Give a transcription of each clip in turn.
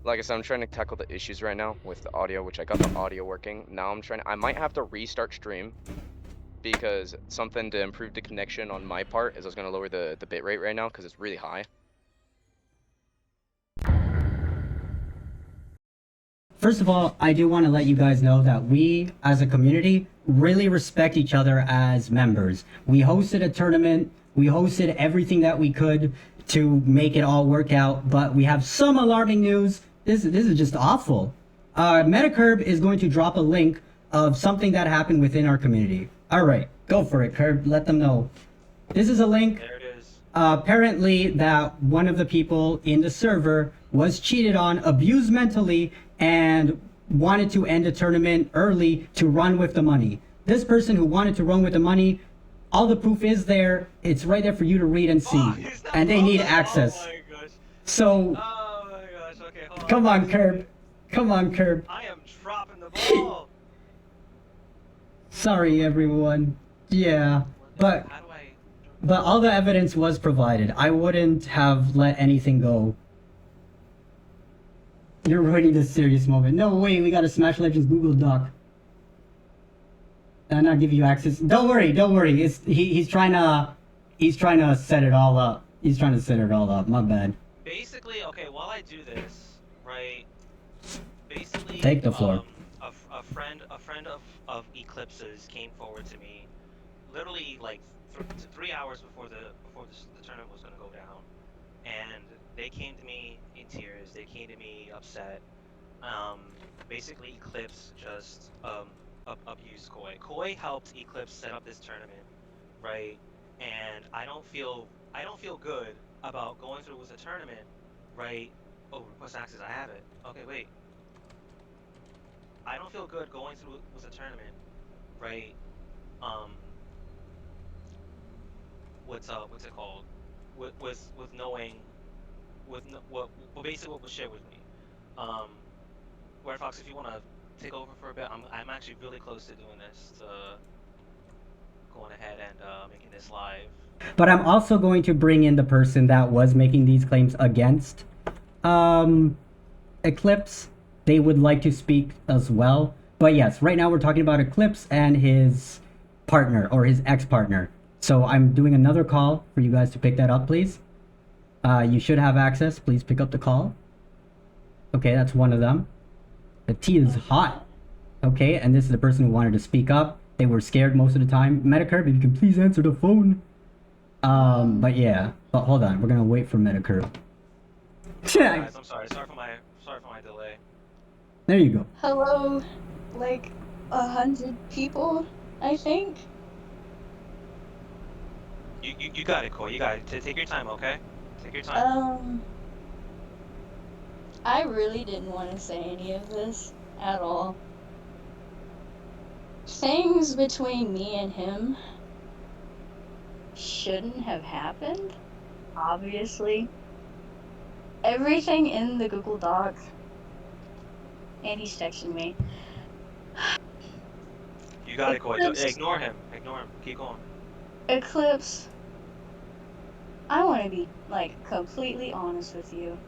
like I said, I'm trying to tackle the issues right now with the audio, which I got the audio working. Now I might have to restart stream because something to improve the connection on my part is I was going to lower the bit rate right now because it's really high. First of all, I do want to let you guys know that we, as a community, really respect each other as members. We hosted a tournament. We hosted everything that we could to make it all work out, but we have some alarming news. This is just awful. Metacurb is going to drop a link of something that happened within our community. All right, go for it, Curb. Let them know. This is a link. There it is. Apparently that one of the people in the server was cheated on, abused mentally, and wanted to end a tournament early to run with the money. This person who wanted to run with the money, all the proof is there. It's right there for you to read and see. And they need access. Oh my gosh. So, Oh my gosh. Okay, hold on. come on, Curb. Come on, Curb. I am dropping the ball. Sorry, everyone. Yeah, but How do I... but all the evidence was provided. I wouldn't have let anything go. You're ruining this serious moment. No way, we got a Smash Legends Google Doc. And not give you access. Don't worry, don't worry. He's trying to set it all up. He's trying to set it all up. My bad. Basically, okay, while I do this, right? Basically, Take the floor. A friend of Eclipse's came forward to me, literally like 3 hours before the tournament was gonna go down, and they came to me in tears. They came to me upset. Basically, Eclipse just abused Koi. Koi helped Eclipse set up this tournament, right? And I don't feel good about going through with a tournament, right? Oh, request access. I have it. Okay, wait. I don't feel good going through with a tournament, right? What's it called? With knowing, what basically what was shared with me. Red Fox, if you want to take over for a bit, I'm actually really close to doing this, to going ahead and making this live. But I'm also going to bring in the person that was making these claims against Eclipse. They would like to speak as well. But yes, right now we're talking about Eclipse and his partner, or his ex-partner. So I'm doing another call for you guys to pick that up, please. You should have access. Please pick up the call. Okay, that's one of them. The tea is hot. Okay, and this is the person who wanted to speak up. They were scared most of the time. Metacurb, if you can please answer the phone. But yeah. But hold on, we're gonna wait for Metacurb. Guys, I'm sorry. Sorry for my delay. There you go. Hello, like 100 people, I think. You got it, Koi. You got it. Take your time, okay? Take your time. I really didn't want to say any of this at all. Things between me and him shouldn't have happened, obviously. Everything in the Google Doc, and he's texting me. You got it, Koi. Eclipse. Ignore him. Ignore him. Keep going. Eclipse, I want to be, like, completely honest with you.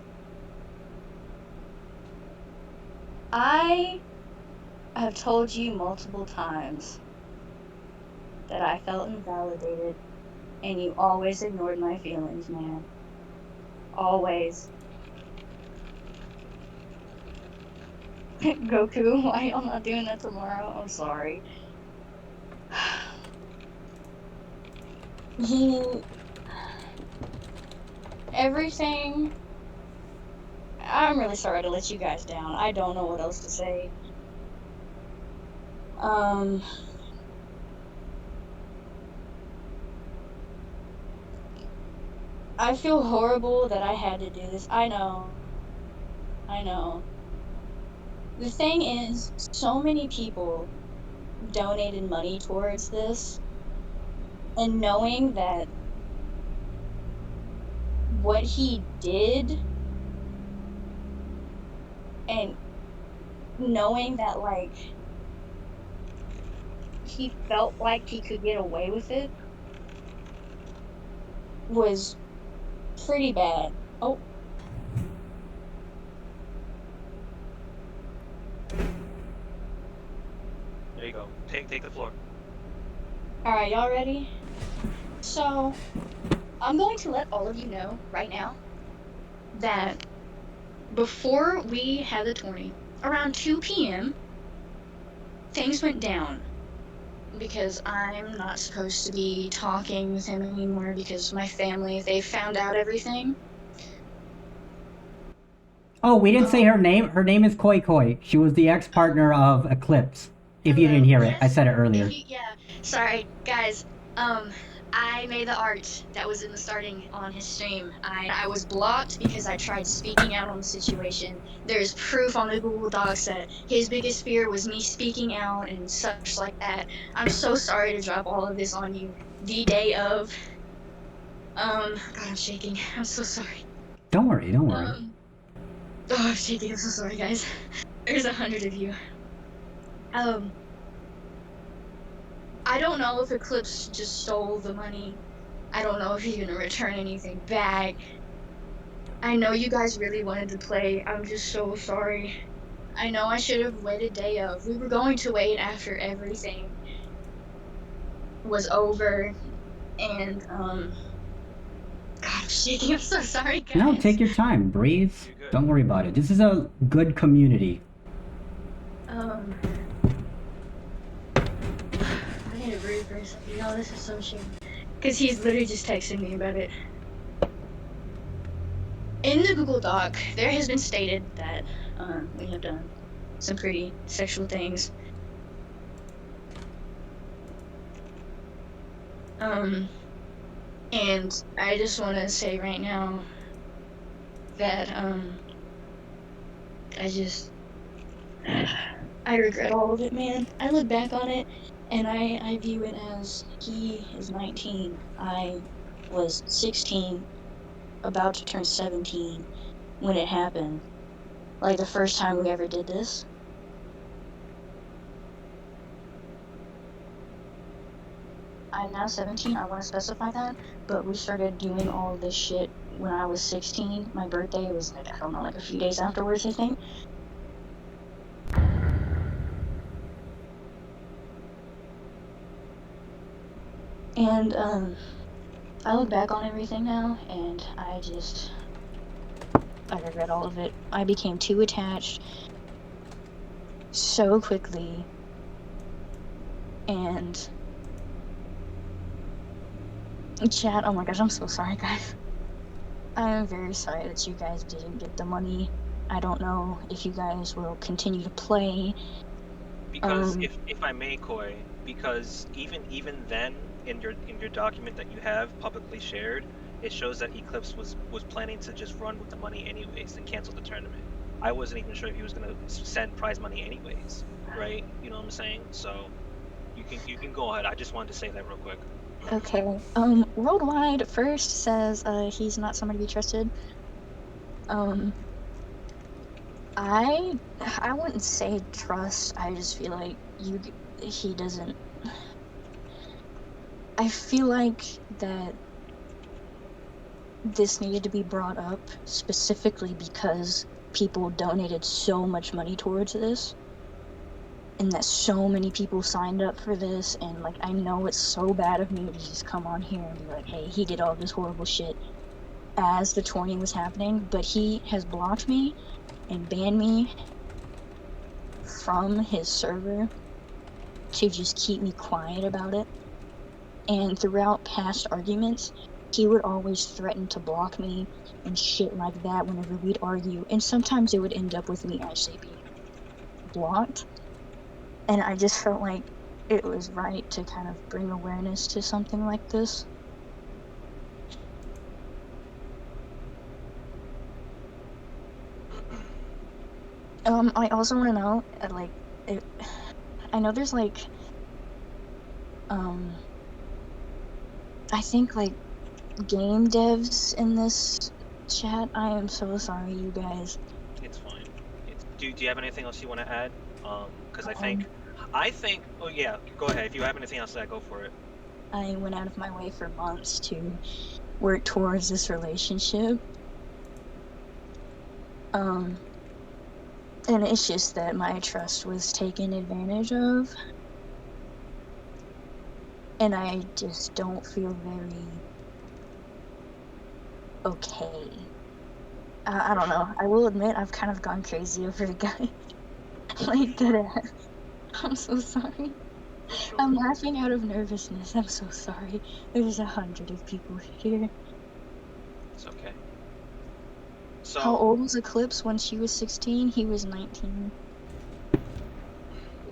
I have told you multiple times that I felt invalidated, and you always ignored my feelings, man. Always. Goku, why y'all not doing that tomorrow? I'm sorry. Everything... I'm really sorry to let you guys down. I don't know what else to say. I feel horrible that I had to do this. I know. The thing is, so many people donated money towards this, and knowing that what he did, and knowing that, like, he felt like he could get away with it was pretty bad. Oh. you go. Take the floor. Alright, y'all ready? So, I'm going to let all of you know right now that before we had the tourney, around 2 p.m., things went down. Because I'm not supposed to be talking with him anymore because my family, they found out everything. Oh, we didn't say her name. Her name is Koi Koi. She was the ex-partner of Eclipse. If you didn't hear it, I said it earlier. Yeah, sorry, guys. I made the art that was in the starting on his stream. I was blocked because I tried speaking out on the situation. There's proof on the Google Docs that his biggest fear was me speaking out and such like that. I'm so sorry to drop all of this on you the day of. God, I'm shaking. I'm so sorry. Don't worry, don't worry. Oh, I'm shaking. I'm so sorry, guys. There's 100 of you. I don't know if Eclipse just stole the money. I don't know if he's gonna return anything back. I know you guys really wanted to play. I'm just so sorry. I know I should have waited day of. We were going to wait after everything was over. And, God, I'm shaking. I'm so sorry, guys. No, take your time. Breathe. You're good. Don't worry about it. This is a good community. I need to breathe for a second. No, this is so shitty. Because he's literally just texting me about it. In the Google Doc, there has been stated that we have done some pretty sexual things. And I just want to say right now that I regret all of it, man. I look back on it, and I view it as he is 19. I was 16, about to turn 17 when it happened. Like the first time we ever did this. I'm now 17, I want to specify that, but we started doing all of this shit when I was 16. My birthday was, like, I don't know, like a few days afterwards, I think. And, I look back on everything now, and I regret all of it. I became too attached so quickly, and chat, oh my gosh, I'm so sorry, guys. I am very sorry that you guys didn't get the money. I don't know if you guys will continue to play. Because if I may, Koi, because even then in your document that you have publicly shared, it shows that Eclipse was planning to just run with the money anyways and cancel the tournament. I wasn't even sure if he was gonna send prize money anyways, right? You know what I'm saying? So you can go ahead. I just wanted to say that real quick. Okay. Worldwide first says he's not someone to be trusted. I wouldn't say trust. I just feel like he doesn't. I feel like that this needed to be brought up specifically because people donated so much money towards this. And that so many people signed up for this, and like I know it's so bad of me to just come on here and be like, hey, he did all this horrible shit as the tourney was happening, but he has blocked me and banned me from his server to just keep me quiet about it. And throughout past arguments, he would always threaten to block me and shit like that whenever we'd argue, and sometimes it would end up with me actually being blocked. And I just felt like it was right to kind of bring awareness to something like this. I also want to know, I know there's like, I think like game devs in this chat. I am so sorry, you guys. It's fine. Do you have anything else you want to add? Because I think, oh yeah, go ahead. If you have anything else to add, go for it. I went out of my way for months to work towards this relationship. And it's just that my trust was taken advantage of. and I just don't feel very okay. I don't know. I will admit I've kind of gone crazy over a guy. Like that. I'm so sorry. Sure. I'm laughing out of nervousness. I'm so sorry. There's 100 of people here. It's okay. How So old was Eclipse when she was 16? He was 19.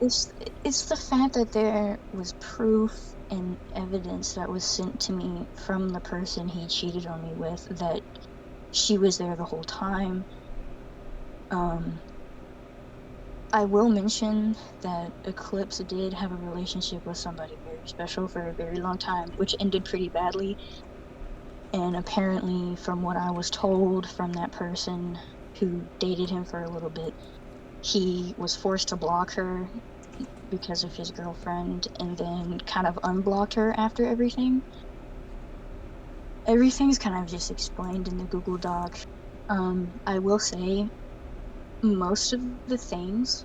It's the fact that there was proof and evidence that was sent to me from the person he cheated on me with that she was there the whole time. I will mention that Eclipse did have a relationship with somebody very special for a very long time, which ended pretty badly. And apparently, from what I was told from that person who dated him for a little bit, he was forced to block her because of his girlfriend and then kind of unblocked her after everything. Everything's kind of just explained in the Google Doc. I will say most of the things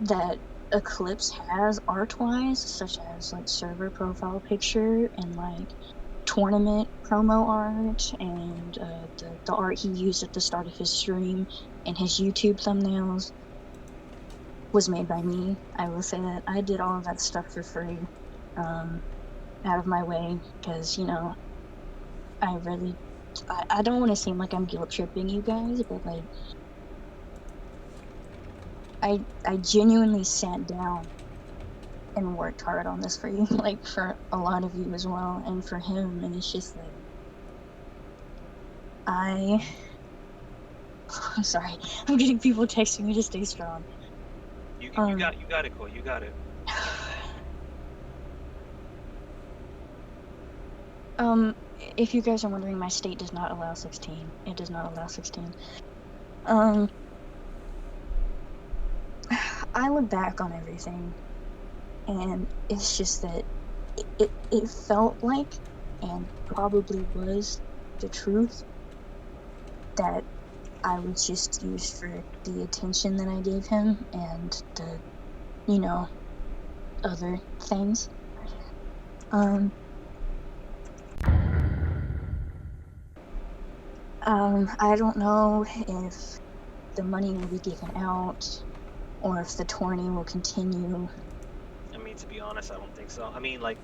that Eclipse has art-wise, such as like server profile picture and like tournament promo art and the art he used at the start of his stream and his YouTube thumbnails, was made by me. I will say that I did all of that stuff for free, out of my way, because I don't want to seem like I'm guilt tripping you guys, but like I genuinely sat down and worked hard on this for you, like for a lot of you as well, and for him, and it's just like I'm sorry, I'm getting people texting me to stay strong. you got it, Cole. You got it. If you guys are wondering, my state does not allow 16. It does not allow 16. I look back on everything, and it's just that it felt like, and probably was, the truth that I was just used for the attention that I gave him and the, other things. I don't know if the money will be given out or if the tourney will continue. I mean, to be honest, I don't think so. I mean, like,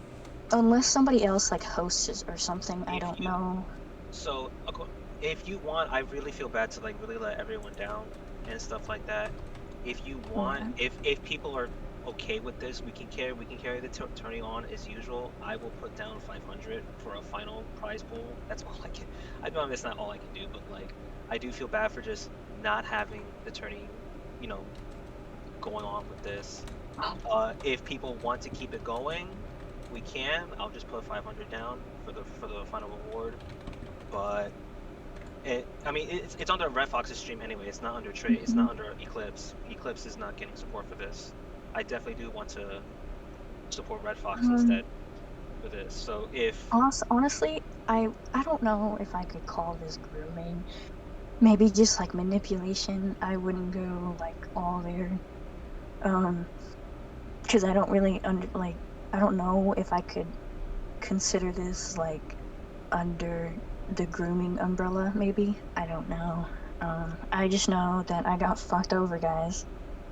Unless somebody else like hosts it or something, I if don't you know. so if you want, I really feel bad to like really let everyone down and stuff like that. If you want, if people are okay with this, we can carry the tourney on as usual. I will put down 500 for a final prize pool. That's all I can. I know it's not all I can do, but like I do feel bad for just not having the tourney, going on with this. If people want to keep it going, we can. I'll just put 500 down for the final reward. But it's under Red Fox's stream anyway. It's not under Trey. It's not under Eclipse. Eclipse is not getting support for this. I definitely do want to support Red Fox instead for this. So if honestly, I don't know if I could call this grooming. Maybe just like manipulation. I wouldn't go like all there. Because I don't really I don't know if I could consider this like under the grooming umbrella. Maybe I don't know. I just know that I got fucked over, guys.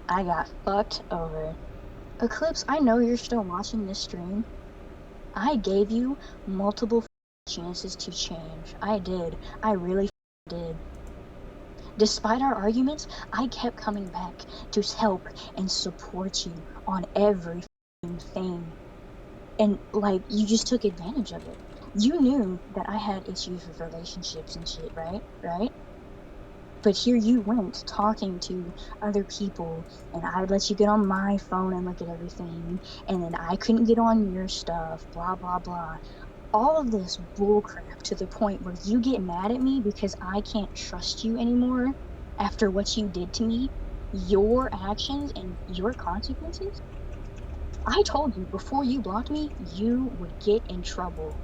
I got fucked over. Eclipse, I know you're still watching this stream. I gave you multiple chances to change. I did. I really did. Despite our arguments, I kept coming back to help and support you on every thing. And like, you just took advantage of it. You knew that I had issues with relationships and shit, right? But here you went talking to other people, and I'd let you get on my phone and look at everything, and then I couldn't get on your stuff, blah, blah, blah. All of this bullcrap to the point where you get mad at me because I can't trust you anymore after what you did to me, your actions and your consequences. I told you before you blocked me, you would get in trouble.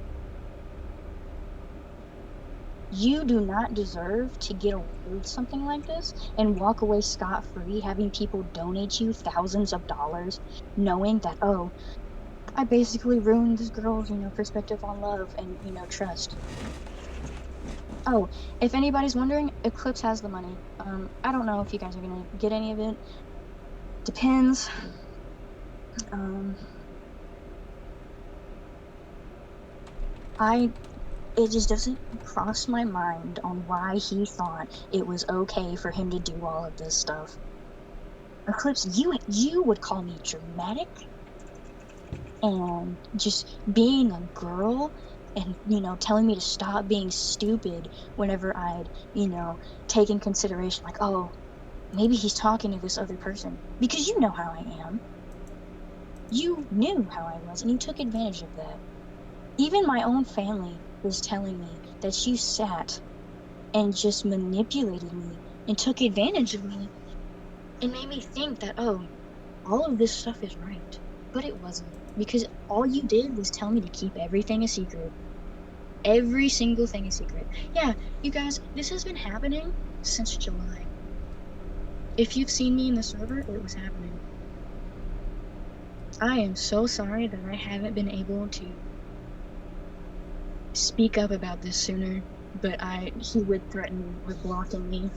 You do not deserve to get away with something like this and walk away scot-free having people donate you thousands of dollars knowing that, oh, I basically ruined this girl's, perspective on love and, trust. Oh, if anybody's wondering, Eclipse has the money. I don't know if you guys are gonna get any of it. Depends. It just doesn't cross my mind on why he thought it was okay for him to do all of this stuff. Eclipse, you would call me dramatic and just being a girl and, telling me to stop being stupid whenever I'd, take in consideration, like, oh, maybe he's talking to this other person. Because you know how I am. You knew how I was, and you took advantage of that. Even my own family was telling me that you sat and just manipulated me and took advantage of me and made me think that, oh, all of this stuff is right. But it wasn't. Because all you did was tell me to keep everything a secret. Every single thing a secret. Yeah, you guys, this has been happening since July. If you've seen me in the server, it was happening. I am so sorry that I haven't been able to speak up about this sooner, but he would threaten me with blocking me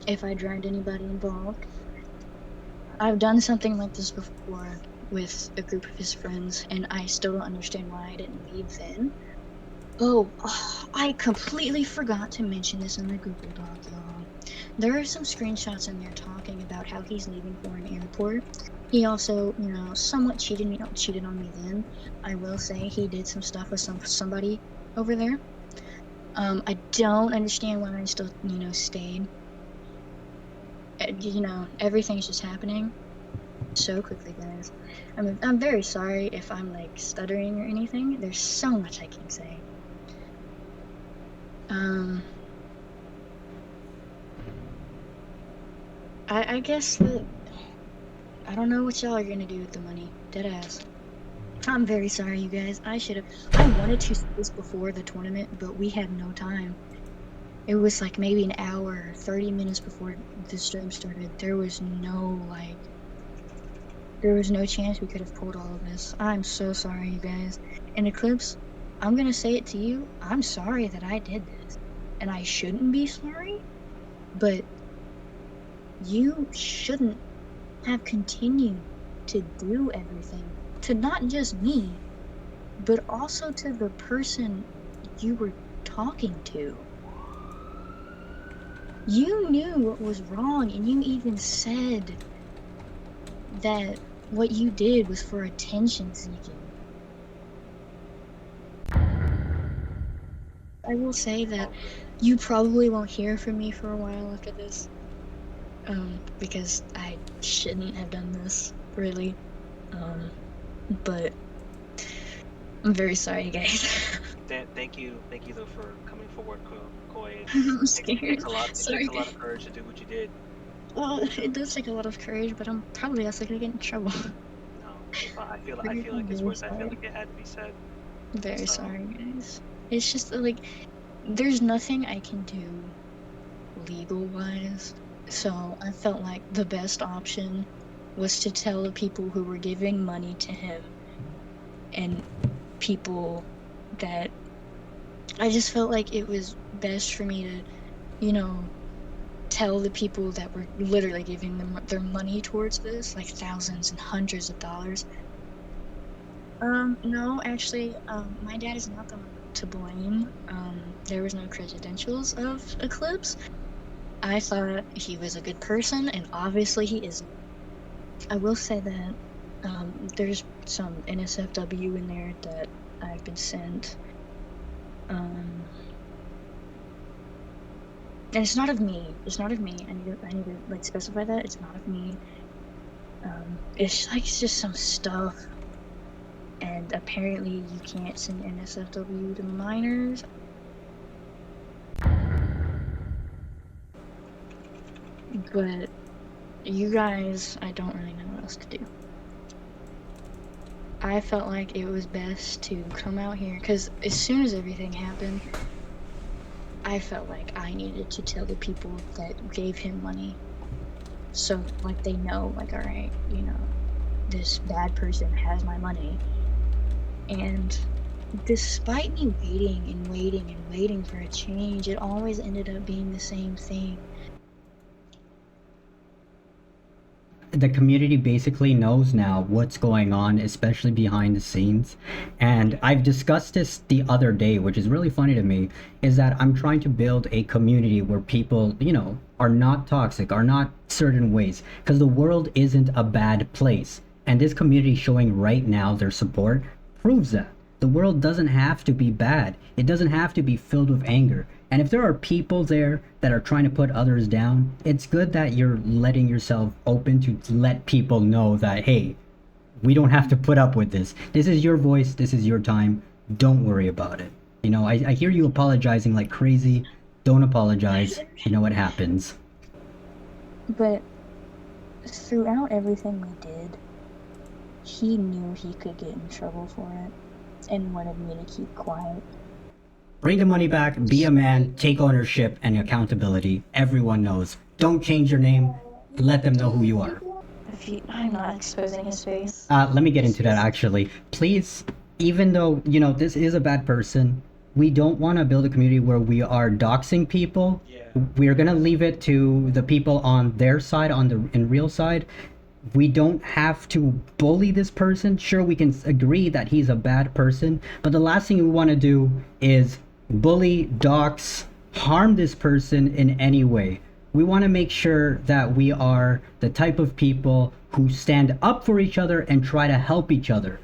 if I dragged anybody involved. I've done something like this before with a group of his friends, and I still don't understand why I didn't leave then. Oh, I completely forgot to mention this in the Google Doc, y'all. There are some screenshots in there talking about how he's leaving for an airport. He also, somewhat cheated on me then. I will say he did some stuff with somebody over there. I don't understand why I still, stayed. Everything's just happening so quickly, guys. I'm very sorry if I'm, like, stuttering or anything. There's so much I can say. I guess that I don't know what y'all are gonna do with the money. Deadass. I'm very sorry, you guys. I wanted to see this before the tournament, but we had no time. It was like maybe an hour, 30 minutes before the stream started. There was no chance we could have pulled all of this. I'm so sorry, you guys. And Eclipse, I'm gonna say it to you. I'm sorry that I did this. And I shouldn't be sorry, but you shouldn't have continued to do everything to not just me, but also to the person you were talking to. You knew what was wrong, and you even said that what you did was for attention seeking. I will say that you probably won't hear from me for a while after this. Because I shouldn't have done this, really. But I'm very sorry, guys. Thank you though for coming forward, Koi. I'm scared. It takes a lot of courage to do what you did. Well, it does take a lot of courage, but I'm probably also gonna get in trouble. No, I feel like it's worth. I feel like it had to be said. Very sorry, guys. It's just like there's nothing I can do legal-wise, so I felt like the best option was to tell the people who were giving money to him and people that I just felt like it was best for me to, tell the people that were literally giving them their money towards this, like thousands and hundreds of dollars. No, actually, my dad is not the one to blame. There was no credentials of Eclipse. I thought he was a good person, and obviously he isn't. I will say that there's some NSFW in there that I've been sent. And it's not of me. It's not of me. I need to like specify that it's not of me. It's just some stuff. And apparently you can't send NSFW to minors. But you guys, I don't really know what else to do. I felt like it was best to come out here, because as soon as everything happened, I felt like I needed to tell the people that gave him money. So, like, they know, like, alright, this bad person has my money, And despite me waiting and waiting and waiting for a change, it always ended up being the same thing. The community basically knows now what's going on, especially behind the scenes. And I've discussed this the other day, which is really funny to me, is that I'm trying to build a community where people, are not toxic, are not certain ways, because the world isn't a bad place. And this community showing right now their support proves that. The world doesn't have to be bad. It doesn't have to be filled with anger. And if there are people there that are trying to put others down, it's good that you're letting yourself open to let people know that, hey, we don't have to put up with this. This is your voice. This is your time. Don't worry about it. I hear you apologizing like crazy. Don't apologize. You know what happens. But throughout everything we did, he knew he could get in trouble for it and wanted me to keep quiet. Bring the money back, be a man, take ownership and accountability. Everyone knows. Don't change your name. Let them know who you are. I'm not exposing his face. Let me get into that actually. Please, even though, this is a bad person, we don't want to build a community where we are doxing people. Yeah. We're going to leave it to the people on their side, in real side. We don't have to bully this person. Sure, we can agree that he's a bad person, but the last thing we want to do is bully, dox, harm this person in any way. We want to make sure that we are the type of people who stand up for each other and try to help each other.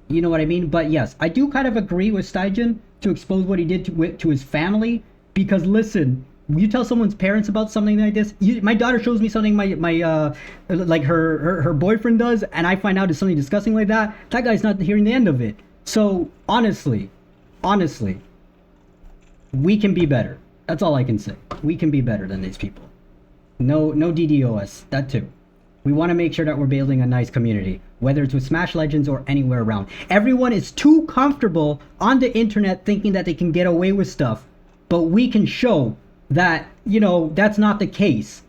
You know what I mean? But yes, I do kind of agree with Stygen to expose what he did to his family, because listen, you tell someone's parents about something like this. My daughter shows me something like her boyfriend does, and I find out it's something disgusting like that. That guy's not hearing the end of it. So honestly, we can be better. That's all I can say. We can be better than these people. No DDoS. That too. We want to make sure that we're building a nice community, whether it's with Smash Legends or anywhere around. Everyone is too comfortable on the internet thinking that they can get away with stuff, but we can show that, that's not the case.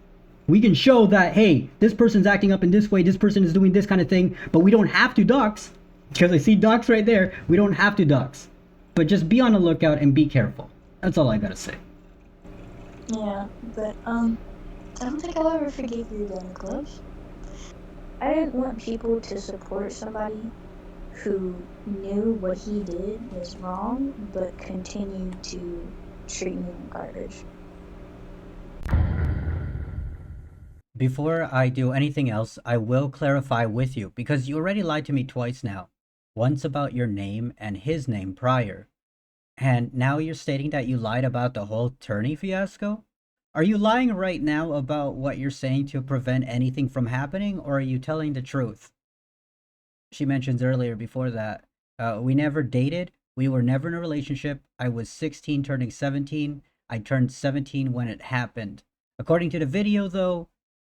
We can show that, hey, this person's acting up in this way, this person is doing this kind of thing, but we don't have to dox, because I see dox right there. We don't have to dox, but just be on the lookout and be careful. That's all I gotta say. Yeah, but I don't think I'll ever forgive you again, Clips. I didn't want people to support somebody who knew what he did was wrong, but continued to treat me like garbage. Before I do anything else, I will clarify with you, because you already lied to me twice now. Once about your name and his name prior. And now you're stating that you lied about the whole Tourney fiasco? Are you lying right now about what you're saying to prevent anything from happening, or are you telling the truth? She mentions earlier before that, we never dated, we were never in a relationship, I was 16 turning 17, I turned 17 when it happened. According to the video though,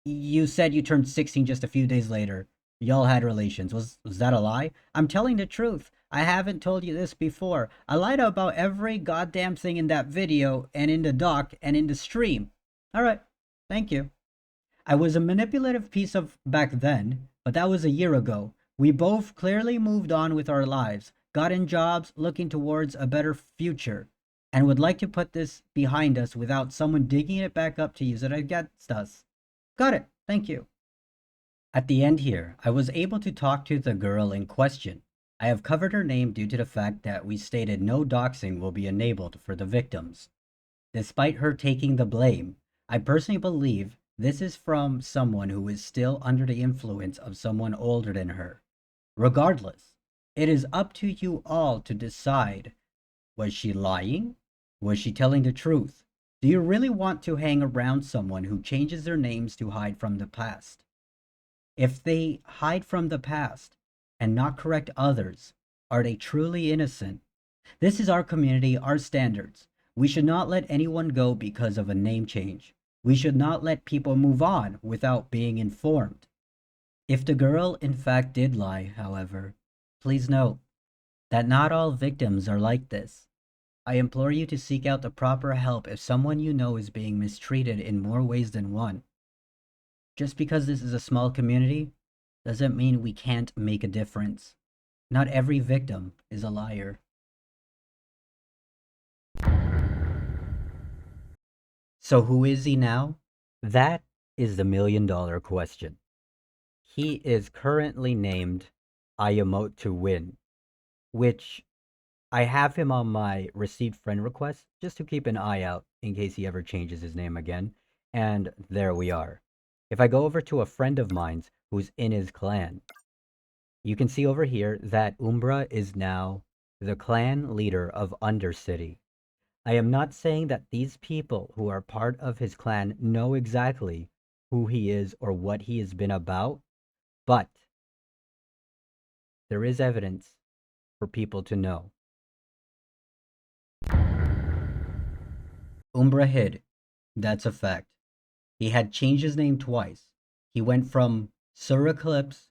you said you turned 16 just a few days later. Y'all had relations. Was that a lie? I'm telling the truth. I haven't told you this before. I lied about every goddamn thing in that video and in the doc and in the stream. Alright, thank you. I was a manipulative piece of back then, but that was a year ago. We both clearly moved on with our lives, got in jobs, looking towards a better future, and would like to put this behind us without someone digging it back up to use it against us. Got it, thank you. At the end here, I was able to talk to the girl in question. I have covered her name due to the fact that we stated no doxing will be enabled for the victims. Despite her taking the blame, I personally believe this is from someone who is still under the influence of someone older than her. Regardless, it is up to you all to decide. Was she lying? Was she telling the truth? Do you really want to hang around someone who changes their names to hide from the past? If they hide from the past and not correct others, are they truly innocent? This is our community, our standards. We should not let anyone go because of a name change. We should not let people move on without being informed. If the girl in fact did lie, however, please note that not all victims are like this. I implore you to seek out the proper help if someone you know is being mistreated in more ways than one. Just because this is a small community doesn't mean we can't make a difference. Not every victim is a liar. So who is he now? That is the $1,000,000 question. He is currently named Ayamoto Win, which I have him on my received friend request just to keep an eye out in case he ever changes his name again. And there we are. If I go over to a friend of mine's who's in his clan, you can see over here that Umbra is now the clan leader of UnderCity. I am not saying that these people who are part of his clan know exactly who he is or what he has been about, but there is evidence for people to know. Umbra hid. That's a fact. He had changed his name twice. He went from Sur Eclipse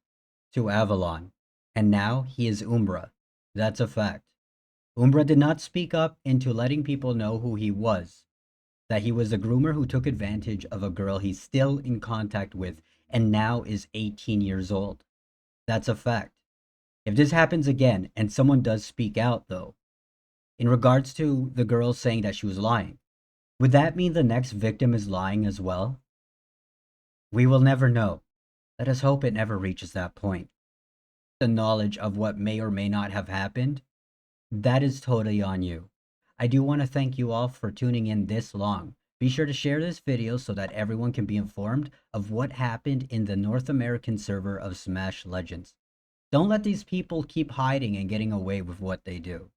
to Avalon, and now he is Umbra. That's a fact. Umbra did not speak up into letting people know who he was, that he was a groomer who took advantage of a girl he's still in contact with and now is 18 years old. That's a fact. If this happens again and someone does speak out, though, in regards to the girl saying that she was lying, would that mean the next victim is lying as well? We will never know. Let us hope it never reaches that point. The knowledge of what may or may not have happened, that is totally on you. I do want to thank you all for tuning in this long. Be sure to share this video so that everyone can be informed of what happened in the North American server of Smash Legends. Don't let these people keep hiding and getting away with what they do.